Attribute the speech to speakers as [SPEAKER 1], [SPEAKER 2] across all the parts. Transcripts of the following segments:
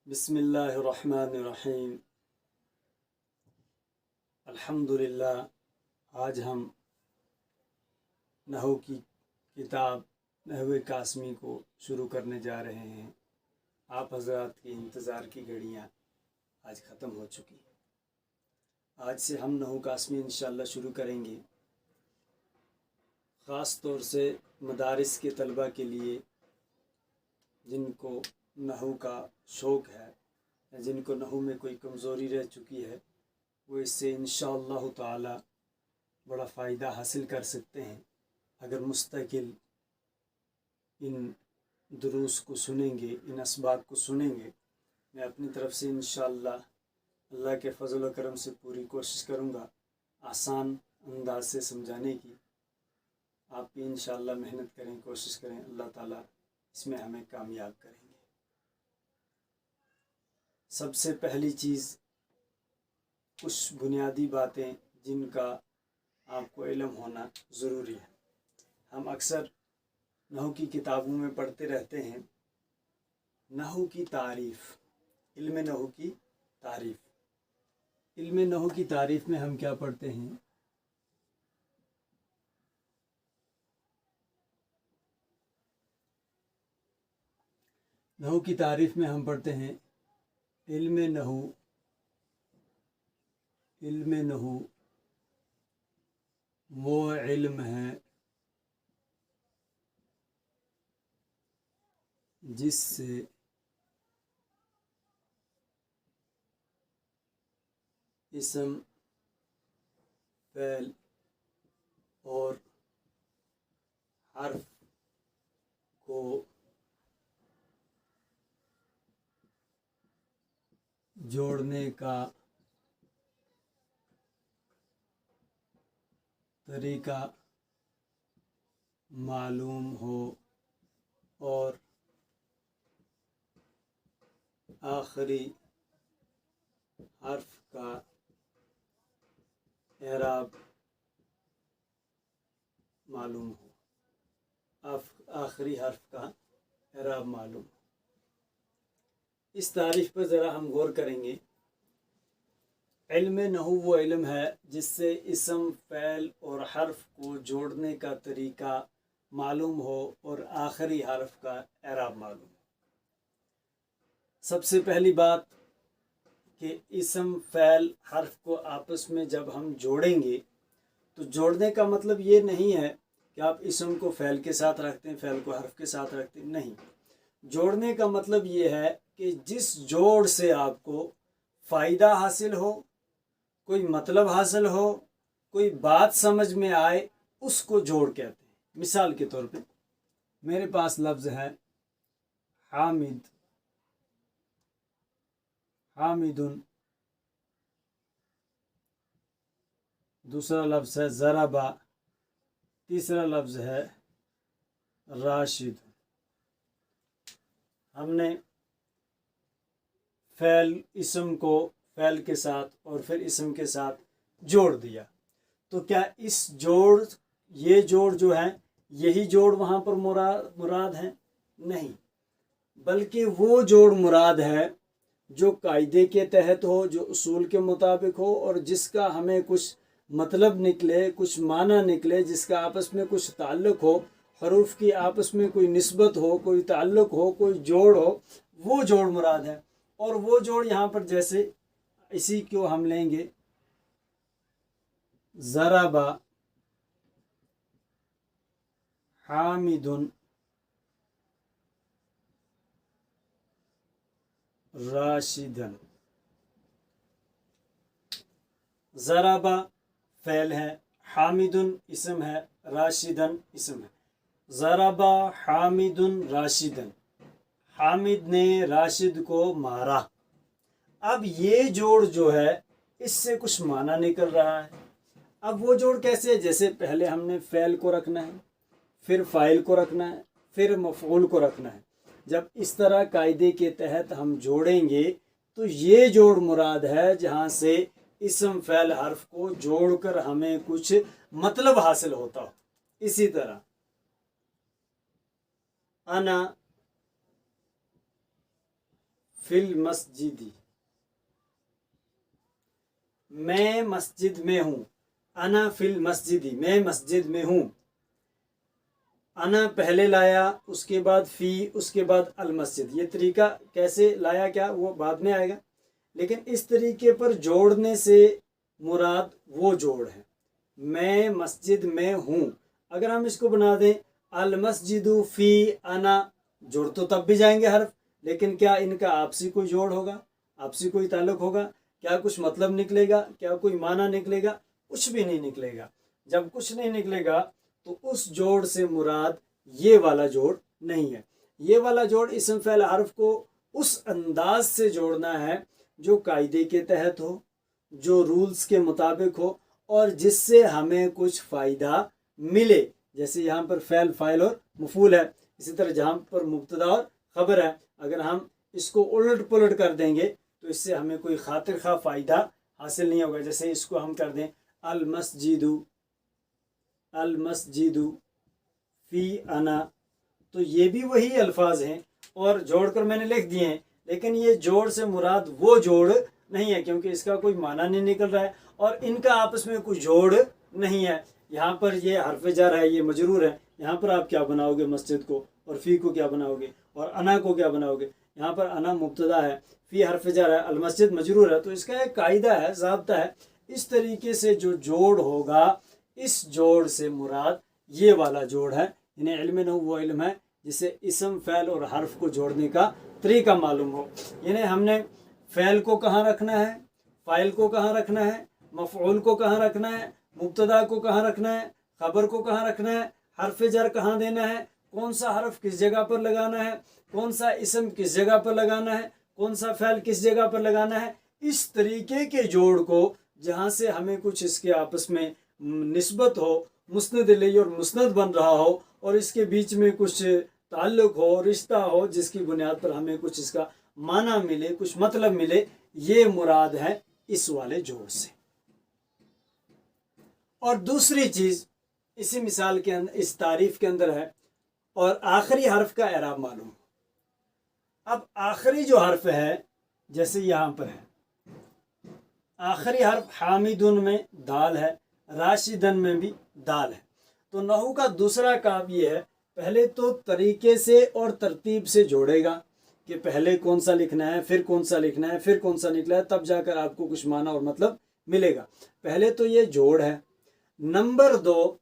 [SPEAKER 1] بسم اللہ الرحمن الرحیم۔ الحمدللہ، آج ہم نحو کی کتاب نحو قاسمی کو شروع کرنے جا رہے ہیں۔ آپ حضرات کی انتظار کی گھڑیاں آج ختم ہو چکی ہیں۔ آج سے ہم نحو قاسمی انشاءاللہ شروع کریں گے، خاص طور سے مدارس کے طلبہ کے لیے جن کو نحو کا شوق ہے یا جن کو نحو میں کوئی کمزوری رہ چکی ہے، وہ اس سے انشاءاللہ تعالی بڑا فائدہ حاصل کر سکتے ہیں اگر مستقل ان دروس کو سنیں گے، ان اسباق کو سنیں گے۔ میں اپنی طرف سے انشاءاللہ اللہ کے فضل و کرم سے پوری کوشش کروں گا آسان انداز سے سمجھانے کی۔ آپ بھی انشاءاللہ محنت کریں، کوشش کریں، اللہ تعالیٰ اس میں ہمیں کامیاب کریں گے۔ سب سے پہلی چیز کچھ بنیادی باتیں جن کا آپ کو علم ہونا ضروری ہے۔ ہم اکثر نحو کی کتابوں میں پڑھتے رہتے ہیں نحو کی تعریف، علم نحو کی تعریف۔ علم نحو کی تعریف میں ہم کیا پڑھتے ہیں؟ نحو کی تعریف میں ہم پڑھتے ہیں علم نحو وہ علم ہے جس سے اسم، فعل اور حرف کو جوڑنے کا طریقہ معلوم ہو اور آخری حرف کا اعراب معلوم ہو، آخری حرف کا اعراب معلوم ہو۔ اس تعریف پر ذرا ہم غور کریں گے۔ علم نحو وہ علم ہے جس سے اسم، فعل اور حرف کو جوڑنے کا طریقہ معلوم ہو اور آخری حرف کا اعراب معلوم ہو۔ سب سے پہلی بات کہ اسم، فعل، حرف کو آپس میں جب ہم جوڑیں گے تو جوڑنے کا مطلب یہ نہیں ہے کہ آپ اسم کو فعل کے ساتھ رکھتے ہیں، فعل کو حرف کے ساتھ رکھتے ہیں، نہیں۔ جوڑنے کا مطلب یہ ہے کہ جس جوڑ سے آپ کو فائدہ حاصل ہو، کوئی مطلب حاصل ہو، کوئی بات سمجھ میں آئے، اس کو جوڑ کہتے ہیں۔ مثال کے طور پہ میرے پاس لفظ ہے حامد، دوسرا لفظ ہے ضربہ، تیسرا لفظ ہے راشد۔ ہم نے فعل، اسم کو فعل کے ساتھ اور پھر اسم کے ساتھ جوڑ دیا، تو کیا یہ جوڑ جو ہے یہی جوڑ وہاں پر مراد ہے؟ نہیں، بلکہ وہ جوڑ مراد ہے جو قاعدے کے تحت ہو، جو اصول کے مطابق ہو، اور جس کا ہمیں کچھ مطلب نکلے، کچھ معنی نکلے، جس کا آپس میں کچھ تعلق ہو، حروف کی آپس میں کوئی نسبت ہو، کوئی تعلق ہو، کوئی جوڑ ہو، وہ جوڑ مراد ہے۔ اور وہ جوڑ یہاں پر جیسے اسی کو ہم لیں گے ضربہ حامد راشدن۔ ضربہ فعل ہے، حامد اسم ہے، راشدن اسم ہے۔ ضربہ حامد راشدن، حامد نے راشد کو مارا۔ اب یہ جوڑ جو ہے اس سے کچھ معنی نکل رہا ہے۔ اب وہ جوڑ کیسے ہے؟ جیسے پہلے ہم نے فعل کو رکھنا ہے، پھر فاعل کو رکھنا ہے، پھر مفعول کو رکھنا ہے۔ جب اس طرح قاعدے کے تحت ہم جوڑیں گے تو یہ جوڑ مراد ہے جہاں سے اسم، فعل، حرف کو جوڑ کر ہمیں کچھ مطلب حاصل ہوتا ہو۔ اسی طرح انا فی المسجد، میں مسجد میں ہوں، انا فی المسجد، میں مسجد میں ہوں، انا پہلے لایا، اس کے بعد فی، اس کے بعد المسجد. یہ طریقہ کیسے لایا کیا وہ بعد میں آئے گا، لیکن اس طریقے پر جوڑنے سے مراد وہ جوڑ ہے. میں مسجد میں ہوں، اگر ہم اس کو بنا دیں المسجد فی انا، جوڑ تو تب بھی جائیں گے حرف، لیکن کیا ان کا آپسی کوئی جوڑ ہوگا، آپسی کوئی تعلق ہوگا، کیا کچھ مطلب نکلے گا، کیا کوئی معنی نکلے گا؟ کچھ بھی نہیں نکلے گا. جب کچھ نہیں نکلے گا تو اس جوڑ سے مراد یہ والا جوڑ نہیں ہے. یہ والا جوڑ اسم فعل حرف کو اس انداز سے جوڑنا ہے جو قاعدے کے تحت ہو، جو رولز کے مطابق ہو، اور جس سے ہمیں کچھ فائدہ ملے. جیسے یہاں پر فعل، فاعل اور مفعول ہے، اسی طرح جہاں پر مبتدا اور خبر ہے، اگر ہم اس کو الٹ پلٹ کر دیں گے تو اس سے ہمیں کوئی خاطر خواہ فائدہ حاصل نہیں ہوگا. جیسے اس کو ہم کر دیں المسجد، المسجد فی انا، تو یہ بھی وہی الفاظ ہیں اور جوڑ کر میں نے لکھ دیے ہیں، لیکن یہ جوڑ سے مراد وہ جوڑ نہیں ہے کیونکہ اس کا کوئی معنی نہیں نکل رہا ہے اور ان کا آپس میں کوئی جوڑ نہیں ہے. یہاں پر یہ حرف جر ہے، یہ مجرور ہے، یہاں پر آپ کیا بناؤ گے مسجد کو، اور فی کو کیا بناؤ گے، اور انا کو کیا بناؤ گے. یہاں پر انا مبتدا ہے، فی حرف جر ہے، المسجد مجرور ہے، تو اس کا ایک قاعدہ ہے، ضابطہ ہے. اس طریقے سے جو جوڑ ہوگا اس جوڑ سے مراد یہ والا جوڑ ہے. یعنی علم نحو وہ علم ہے جسے اسم، فعل اور حرف کو جوڑنے کا طریقہ معلوم ہو. یعنی ہم نے فعل کو کہاں رکھنا ہے، فاعل کو کہاں رکھنا ہے، مفعول کو کہاں رکھنا ہے، مبتدا کو کہاں رکھنا ہے، خبر کو کہاں رکھنا ہے، حرف جر کہاں دینا ہے، کون سا حرف کس جگہ پر لگانا ہے، کون سا اسم کس جگہ پر لگانا ہے، کون سا فعل کس جگہ پر لگانا ہے. اس طریقے کے جوڑ کو جہاں سے ہمیں کچھ اس کے آپس میں نسبت ہو، مسند الیہ اور مسند بن رہا ہو، اور اس کے بیچ میں کچھ تعلق ہو، رشتہ ہو، جس کی بنیاد پر ہمیں کچھ اس کا معنی ملے، کچھ مطلب ملے، یہ مراد ہے اس والے جوڑ سے. اور دوسری چیز اسی مثال کے اندر، اس تعریف کے اندر ہے، اور آخری حرف کا اعراب معلوم. اب آخری جو حرف ہے جیسے یہاں پر ہے، آخری حرف حامدن میں دال ہے، راشدن میں بھی دال ہے. تو نحو کا دوسرا کام یہ ہے، پہلے تو طریقے سے اور ترتیب سے جوڑے گا کہ پہلے کون سا لکھنا ہے، پھر کون سا لکھنا ہے، پھر کون سا نکلا ہے، تب جا کر آپ کو کچھ معنی اور مطلب ملے گا. پہلے تو یہ جوڑ ہے. نمبر 2،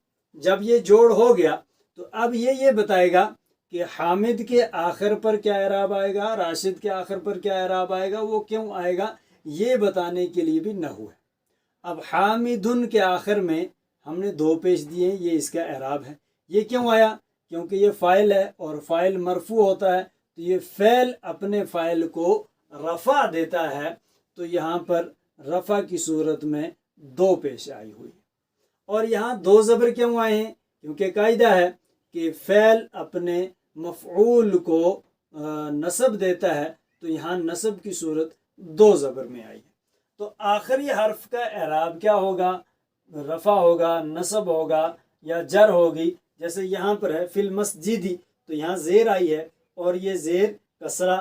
[SPEAKER 1] جب یہ جوڑ ہو گیا تو اب یہ بتائے گا کہ حامد کے آخر پر کیا اعراب آئے گا، راشد کے آخر پر کیا اعراب آئے گا، وہ کیوں آئے گا، یہ بتانے کے لیے بھی نحو ہے. اب حامدن کے آخر میں ہم نے 2 پیش دیے، یہ اس کا اعراب ہے. یہ کیوں آیا؟ کیونکہ یہ فاعل ہے اور فاعل مرفوع ہوتا ہے، تو یہ فعل اپنے فاعل کو رفع دیتا ہے، تو یہاں پر رفع کی صورت میں 2 پیش آئی ہوئی. اور یہاں 2 زبر کیوں آئے ہیں؟ کیونکہ قاعدہ ہے کہ فعل اپنے مفعول کو نصب دیتا ہے، تو یہاں نصب کی صورت 2 زبر میں آئی ہے. تو آخری حرف کا اعراب کیا ہوگا؟ رفع ہوگا، نصب ہوگا یا جر ہوگی. جیسے یہاں پر ہے فی المسجد، تو یہاں زیر آئی ہے اور یہ زیر کسرہ،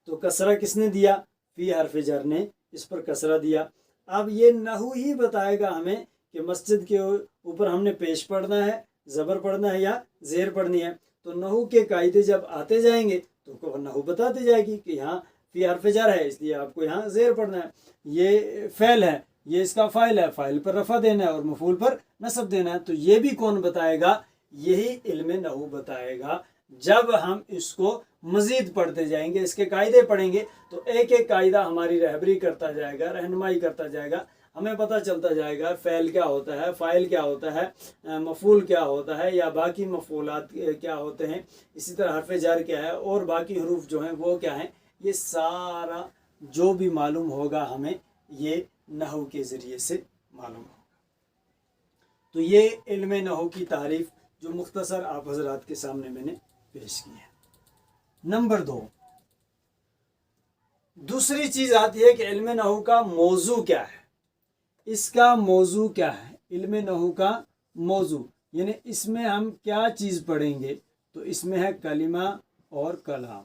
[SPEAKER 1] تو کسرہ کس نے دیا؟ فی حرف جر نے اس پر کسرہ دیا. اب یہ نحو ہی بتائے گا ہمیں کہ مسجد کے اوپر ہم نے پیش پڑھنا ہے، زبر پڑھنا ہے یا زیر پڑھنی ہے. تو نحو کے قاعدے جب آتے جائیں گے تو نحو بتاتے جائے گی کہ یہاں فی حرف جر ہے، اس لیے آپ کو یہاں زیر پڑھنا ہے. یہ فعل ہے، یہ اس کا فاعل ہے، فاعل پر رفع دینا ہے اور مفعول پر نصب دینا ہے. تو یہ بھی کون بتائے گا؟ یہی علم نحو بتائے گا. جب ہم اس کو مزید پڑھتے جائیں گے، اس کے قاعدے پڑھیں گے، تو ایک ایک قاعدہ ہماری رہبری کرتا جائے گا، رہنمائی کرتا جائے گا. ہمیں پتہ چلتا جائے گا فعل کیا ہوتا ہے، فاعل کیا ہوتا ہے، مفعول کیا ہوتا ہے، یا باقی مفعولات کیا ہوتے ہیں، اسی طرح حرف جر کیا ہے، اور باقی حروف جو ہیں وہ کیا ہیں. یہ سارا جو بھی معلوم ہوگا ہمیں یہ نحو کے ذریعے سے معلوم ہوگا. تو یہ علم نحو کی تعریف جو مختصر آپ حضرات کے سامنے میں نے پیش کی ہے. نمبر 2، دوسری چیز آتی ہے کہ علم نحو کا موضوع کیا ہے. اس کا موضوع کیا ہے؟ علم نحو کا موضوع یعنی اس میں ہم کیا چیز پڑھیں گے. تو اس میں ہے کلمہ اور کلام.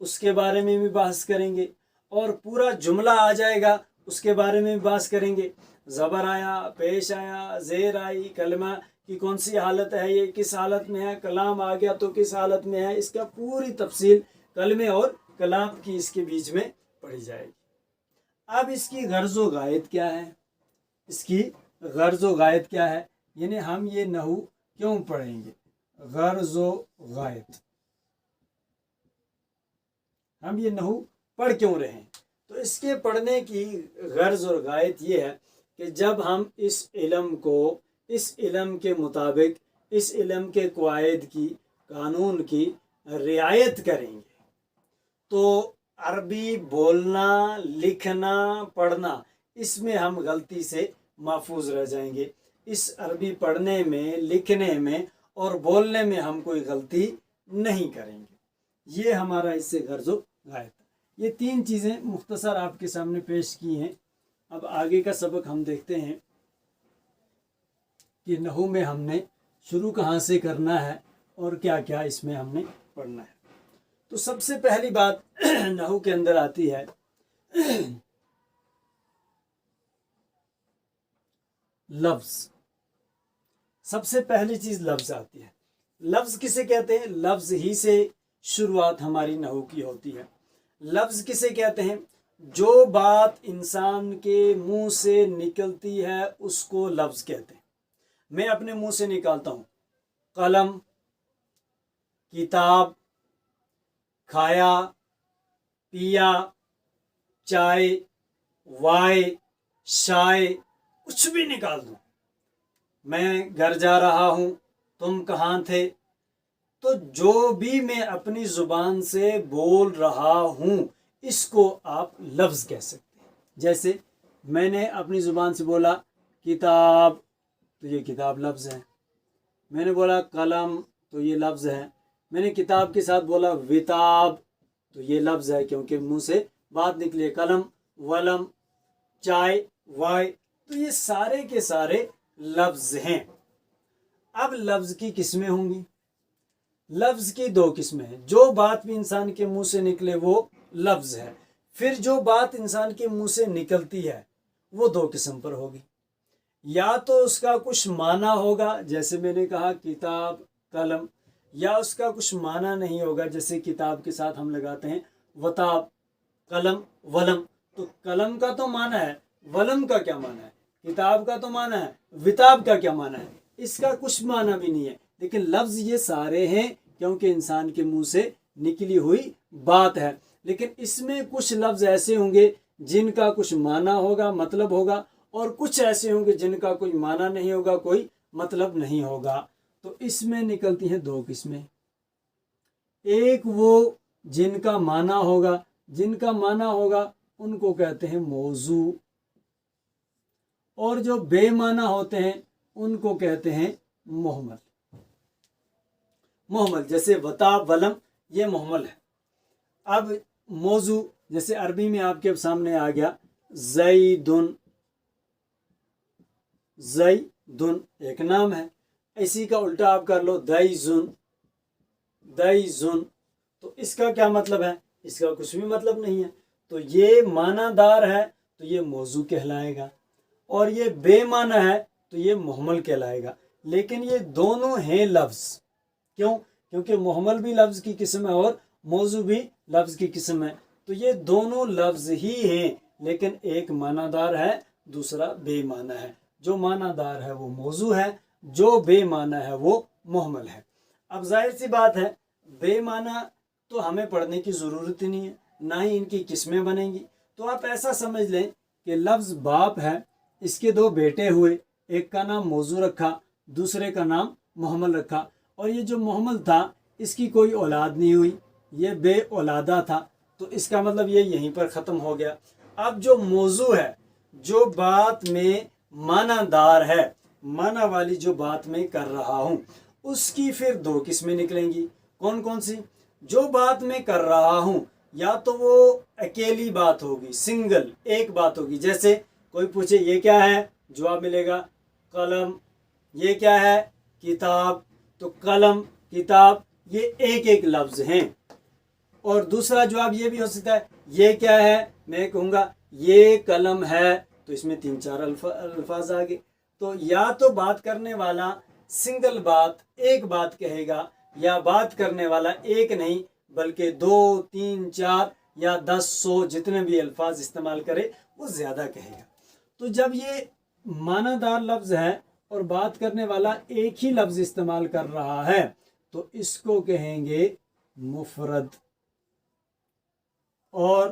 [SPEAKER 1] اس کے بارے میں بھی بحث کریں گے، اور پورا جملہ آ جائے گا اس کے بارے میں بھی بحث کریں گے۔ زبر آیا، پیش آیا، زیر آئی، کلمہ کی کون سی حالت ہے، یہ کس حالت میں ہے، کلام آ گیا تو کس حالت میں ہے، اس کا پوری تفصیل کلمے اور کلام کی اس کے بیچ میں پڑھی جائے گی۔ اب اس کی غرض و غایت کیا ہے؟ اس کی غرض و غایت کیا ہے، یعنی ہم یہ نحو کیوں پڑھیں گے؟ غرض و غایت، ہم یہ نحو پڑھ کیوں رہے ہیں؟ تو اس کے پڑھنے کی غرض اور غایت یہ ہے کہ جب ہم اس علم کو اس علم کے مطابق اس علم کے قواعد کی، قانون کی رعایت کریں گے تو عربی بولنا، لکھنا، پڑھنا اس میں ہم غلطی سے محفوظ رہ جائیں گے۔ اس عربی پڑھنے میں، لکھنے میں اور بولنے میں ہم کوئی غلطی نہیں کریں گے۔ یہ ہمارا اس سے غرض و غایت ہے۔ یہ تین چیزیں مختصر آپ کے سامنے پیش کی ہیں۔ اب آگے کا سبق ہم دیکھتے ہیں کہ نحو میں ہم نے شروع کہاں سے کرنا ہے اور کیا کیا اس میں ہم نے پڑھنا ہے۔ تو سب سے پہلی بات نحو کے اندر آتی ہے لفظ۔ سب سے پہلی چیز لفظ آتی ہے۔ لفظ کسے کہتے ہیں؟ لفظ ہی سے شروعات ہماری نحو کی ہوتی ہے۔ لفظ کسے کہتے ہیں؟ جو بات انسان کے منہ سے نکلتی ہے اس کو لفظ کہتے ہیں۔ میں اپنے منہ سے نکالتا ہوں قلم، کتاب، کھایا، پیا، چائے، وائے، شائے، کچھ بھی نکال دوں، میں گھر جا رہا ہوں، تم کہاں تھے، تو جو بھی میں اپنی زبان سے بول رہا ہوں اس کو آپ لفظ کہہ سکتے ہیں۔ جیسے میں نے اپنی زبان سے بولا کتاب، تو یہ کتاب لفظ ہے۔ میں نے بولا قلم، تو یہ لفظ ہے۔ میں نے کتاب کے ساتھ بولا وتاب، تو یہ لفظ ہے کیونکہ منہ سے بات نکلی۔ قلم، ولم، چائے، وائے، تو یہ سارے کے سارے لفظ ہیں۔ اب لفظ کی قسمیں ہوں گی۔ لفظ کی دو قسمیں ہیں۔ جو بات بھی انسان کے منہ سے نکلے وہ لفظ ہے۔ پھر جو بات انسان کے منہ سے نکلتی ہے وہ دو قسم پر ہوگی۔ یا تو اس کا کچھ معنی ہوگا، جیسے میں نے کہا کتاب، قلم، یا اس کا کچھ معنی نہیں ہوگا، جیسے کتاب کے ساتھ ہم لگاتے ہیں وتاب، قلم، ولم۔ تو قلم کا تو معنی ہے، ولم کا کیا معنی ہے، کتاب کا تو معنی ہے، وتاب کا کیا معنی ہے، اس کا کچھ معنی بھی نہیں ہے۔ لیکن لفظ یہ سارے ہیں کیونکہ انسان کے منہ سے نکلی ہوئی بات ہے۔ لیکن اس میں کچھ لفظ ایسے ہوں گے جن کا کچھ معنی ہوگا، مطلب ہوگا، اور کچھ ایسے ہوں گے جن کا کوئی معنی نہیں ہوگا، کوئی مطلب نہیں ہوگا۔ تو اس میں نکلتی ہیں دو قسمیں۔ ایک وہ جن کا معنی ہوگا، جن کا معنی ہوگا ان کو کہتے ہیں موضوع، اور جو بے معنی ہوتے ہیں ان کو کہتے ہیں مہمل۔ مہمل جیسے وتاب، ولم، یہ مہمل ہے۔ اب موضوع جیسے عربی میں آپ کے سامنے آ گیا زیدن، زیدن ایک نام ہے، اسی کا الٹا آپ کر لو دیزن، دیزن، تو اس کا کیا مطلب ہے؟ اس کا کچھ بھی مطلب نہیں ہے۔ تو یہ معنی دار ہے تو یہ موضوع کہلائے گا، اور یہ بے معنی ہے تو یہ مہمل کہلائے گا۔ لیکن یہ دونوں ہیں لفظ۔ کیوں؟ کیونکہ مہمل بھی لفظ کی قسم ہے اور موضوع بھی لفظ کی قسم ہے۔ تو یہ دونوں لفظ ہی ہیں، لیکن ایک معنی دار ہے، دوسرا بے معنی ہے۔ جو معنی دار ہے وہ موضوع ہے، جو بے معنی ہے وہ مہمل ہے۔ اب ظاہر سی بات ہے بے معنی تو ہمیں پڑھنے کی ضرورت ہی نہیں ہے، نہ ہی ان کی قسمیں بنیں گی۔ تو آپ ایسا سمجھ لیں کہ لفظ باپ ہے، اس کے دو بیٹے ہوئے، ایک کا نام موضوع رکھا، دوسرے کا نام مہمل رکھا، اور یہ جو مہمل تھا اس کی کوئی اولاد نہیں ہوئی، یہ بے اولادہ تھا، تو اس کا مطلب یہ یہیں پر ختم ہو گیا۔ اب جو موضوع ہے، جو بات میں معنی دار ہے، معنی والی جو بات میں کر رہا ہوں، اس کی پھر دو قسمیں نکلیں گی۔ کون کون سی؟ جو بات میں کر رہا ہوں یا تو وہ اکیلی بات ہوگی، سنگل، ایک بات ہوگی۔ جیسے کوئی پوچھے یہ کیا ہے، جواب ملے گا قلم۔ یہ کیا ہے؟ کتاب۔ تو قلم، کتاب، یہ ایک ایک لفظ ہیں. اور دوسرا جواب یہ بھی ہو سکتا ہے یہ کیا ہے، میں کہوں گا یہ قلم ہے تو اس میں 3-4 الفاظ آ گئے. تو یا تو بات کرنے والا سنگل بات ایک بات کہے گا، یا بات کرنے والا ایک نہیں بلکہ 2 3 4 یا 10 100 جتنے بھی الفاظ استعمال کرے وہ زیادہ کہے گا. تو جب یہ معنی دار لفظ ہے اور بات کرنے والا ایک ہی لفظ استعمال کر رہا ہے تو اس کو کہیں گے مفرد. اور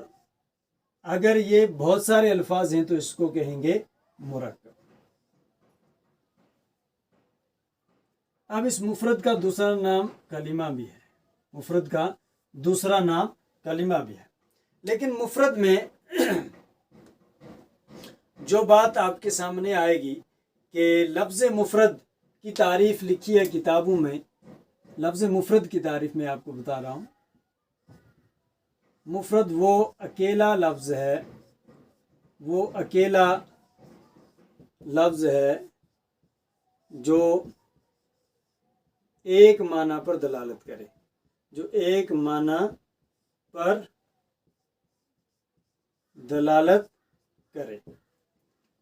[SPEAKER 1] اگر یہ بہت سارے الفاظ ہیں تو اس کو کہیں گے مرکب. اب اس مفرد کا دوسرا نام کلمہ بھی ہے، مفرد کا دوسرا نام کلمہ بھی ہے. لیکن مفرد میں جو بات آپ کے سامنے آئے گی کہ لفظ مفرد کی تعریف لکھی ہے کتابوں میں. لفظ مفرد کی تعریف میں آپ کو بتا رہا ہوں. مفرد وہ اکیلا لفظ ہے، وہ اکیلا لفظ ہے جو ایک معنی پر دلالت کرے، جو ایک معنی پر دلالت کرے.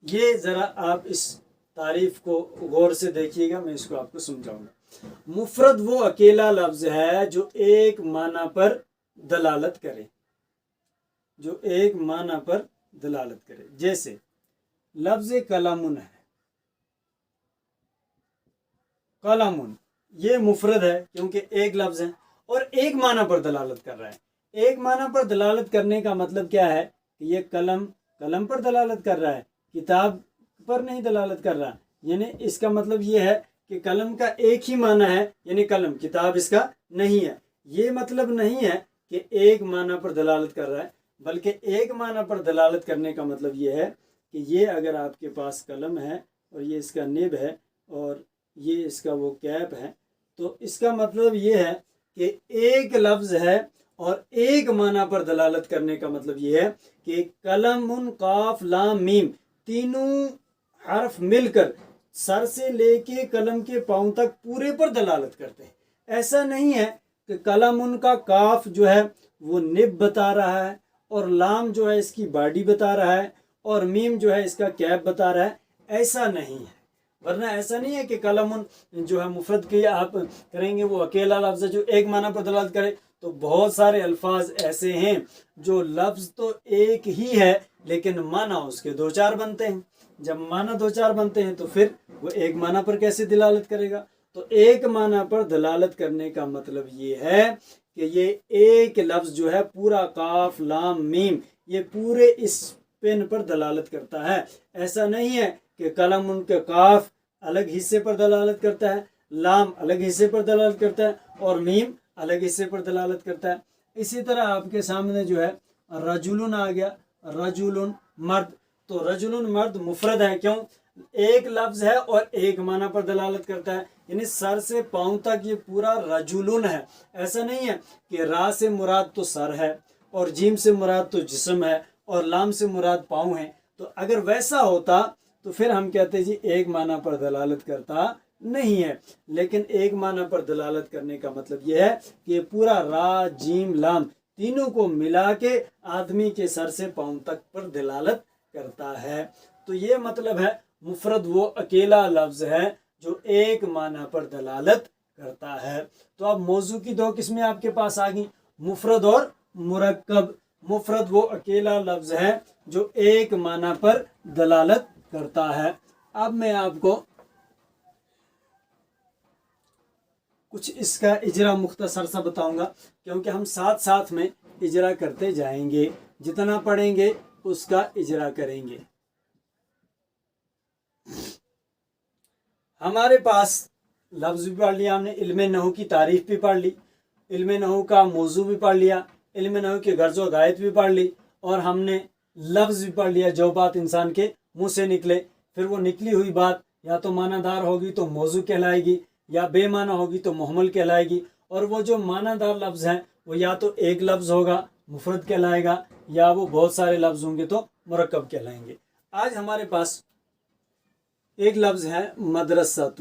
[SPEAKER 1] یہ ذرا آپ اس تعریف کو غور سے دیکھیے گا، میں اس کو آپ کو سمجھاؤں گا. مفرد وہ اکیلا لفظ ہے جو ایک معنی پر دلالت کرے، جو ایک معنی پر دلالت کرے. جیسے لفظ قلم ہے، قلم یہ مفرد ہے کیونکہ ایک لفظ ہے اور ایک معنی پر دلالت کر رہا ہے. ایک معنی پر دلالت کرنے کا مطلب کیا ہے کہ یہ قلم پر دلالت کر رہا ہے، کتاب پر نہیں دلالت کر رہا. یعنی اس کا مطلب یہ ہے کہ قلم کا ایک ہی معنی ہے، یعنی قلم، کتاب اس کا نہیں ہے. یہ مطلب نہیں ہے کہ ایک معنی پر دلالت کر رہا ہے، بلکہ ایک معنی پر دلالت کرنے کا مطلب یہ ہے کہ یہ اگر آپ کے پاس قلم ہے اور یہ اس کا نب ہے اور یہ اس کا وہ کیپ ہے، تو اس کا مطلب یہ ہے کہ ایک لفظ ہے اور ایک معنی پر دلالت کرنے کا مطلب یہ ہے کہ قلم، قاف، لام، میم تینوں حرف مل کر سر سے لے کے قلم کے پاؤں تک پورے پر دلالت کرتے ہیں. ایسا نہیں ہے کہ قلم کا کاف جو ہے وہ نب بتا رہا ہے اور لام جو ہے اس کی باڈی بتا رہا ہے اور میم جو ہے اس کا کیپ بتا رہا ہے. ایسا نہیں ہے. ورنہ ایسا نہیں ہے کہ قلم جو ہے مفرد کی آپ کریں گے وہ اکیلا لفظ ہے جو ایک معنی پر دلالت کرے. تو بہت سارے الفاظ ایسے ہیں جو لفظ تو ایک ہی ہے لیکن معنی اس کے 2-4 بنتے ہیں. جب معنی 2-4 بنتے ہیں تو پھر وہ ایک معنی پر کیسے دلالت کرے گا؟ تو ایک معنی پر دلالت کرنے کا مطلب یہ ہے کہ یہ ایک لفظ جو ہے پورا قاف، لام، میم یہ پورے اس پن پر دلالت کرتا ہے. ایسا نہیں ہے کہ قلم ان کے قاف الگ حصے پر دلالت کرتا ہے، لام الگ حصے پر دلالت کرتا ہے اور میم الگ حصے پر دلالت کرتا ہے. اسی طرح آپ کے سامنے جو ہے رجلن آ گیا، رجلن مرد. تو رجلن مرد مفرد ہے، کیوں؟ ایک لفظ ہے اور ایک معنی پر دلالت کرتا ہے. یعنی سر سے پاؤں تک یہ پورا رجلن ہے. ایسا نہیں ہے کہ را سے مراد تو سر ہے اور جیم سے مراد تو جسم ہے اور لام سے مراد پاؤں ہے. تو اگر ویسا ہوتا تو پھر ہم کہتے جی ایک معنی پر دلالت کرتا نہیں ہے. لیکن ایک معنی پر دلالت کرنے کا مطلب یہ ہے کہ یہ پورا را، جیم، لام تینوں کو ملا کے آدمی کے سر سے پاؤں تک پر دلالت کرتا ہے. تو یہ مطلب ہے مفرد وہ اکیلا لفظ ہے جو ایک معنی پر دلالت کرتا ہے. تو اب موضوع کی 2 قسمیں آپ کے پاس آ گئیں، مفرد اور مرکب. مفرد وہ اکیلا لفظ ہے جو ایک معنی پر دلالت کرتا ہے. اب میں آپ کو کچھ اس کا اجرا مختصر سا بتاؤں گا کیونکہ ہم ساتھ ساتھ میں اجرا کرتے جائیں گے، جتنا پڑھیں گے اس کا اجرا کریں گے. ہمارے پاس لفظ بھی پڑھ لیا ہم نے، علم نحو کی تعریف بھی پڑھ لی، علم نحو کا موضوع بھی پڑھ لیا، علم نحو کی غرض و غایت بھی پڑھ لی اور ہم نے لفظ بھی پڑھ لیا جو بات انسان کے منہ سے نکلے. پھر وہ نکلی ہوئی بات یا تو معنی دار ہوگی تو موضوع کہلائے گی یا بے معنی ہوگی تو محمل کہلائے گی. اور وہ جو معنی دار لفظ ہیں وہ یا تو ایک لفظ ہوگا مفرد کہلائے گا یا وہ بہت سارے لفظ ہوں گے تو مرکب کہلائیں گے. آج ہمارے پاس ایک لفظ ہے مدرسۃ.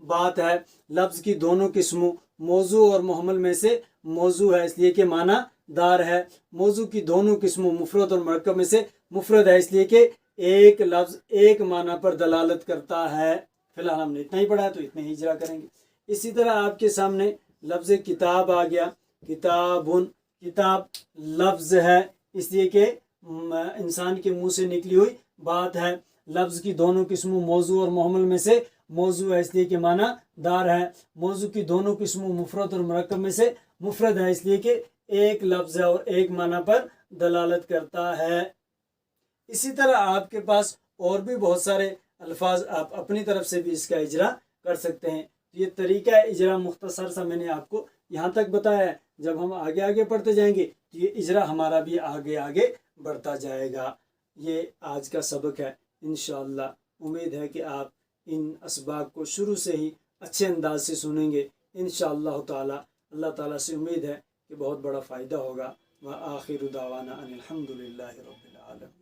[SPEAKER 1] بات ہے لفظ کی دونوں قسموں موضوع اور محمل میں سے موضوع ہے اس لیے کہ معنی دار ہے، موضوع کی دونوں قسموں مفرد اور مرکب میں سے مفرد ہے اس لیے کہ ایک لفظ ایک معنی پر دلالت کرتا ہے۔ فی الحال ہم نے اتنا ہی پڑھا ہے تو اتنا ہی اجرا کریں گے۔ اسی طرح آپ کے سامنے لفظ کتاب آ گیا، کتابن، کتاب لفظ ہے اس لیے کہ انسان کے منہ سے نکلی ہوئی بات ہے، لفظ کی دونوں قسموں موضوع اور محمل میں سے موضوع ہے اس لیے کہ معنی دار ہے، موضوع کی دونوں قسموں مفرد اور مرکب میں سے مفرد ہے اس لیے کہ ایک لفظ ہے اور ایک معنی پر دلالت کرتا ہے۔ اسی طرح آپ کے پاس اور بھی بہت سارے الفاظ آپ اپنی طرف سے بھی اس کا اجرا کر سکتے ہیں۔ یہ طریقہ اجرا مختصر سا میں نے آپ کو یہاں تک بتایا ہے، جب ہم آگے آگے پڑھتے جائیں گے تو یہ اجرا ہمارا بھی آگے آگے بڑھتا جائے گا۔ یہ آج کا سبق ہے، انشاءاللہ امید ہے کہ آپ ان اسباق کو شروع سے ہی اچھے انداز سے سنیں گے انشاءاللہ تعالی۔ اللہ تعالیٰ سے امید ہے کہ بہت بڑا فائدہ ہوگا۔ وآخر دعوانا ان الحمد للہ رب العالمین۔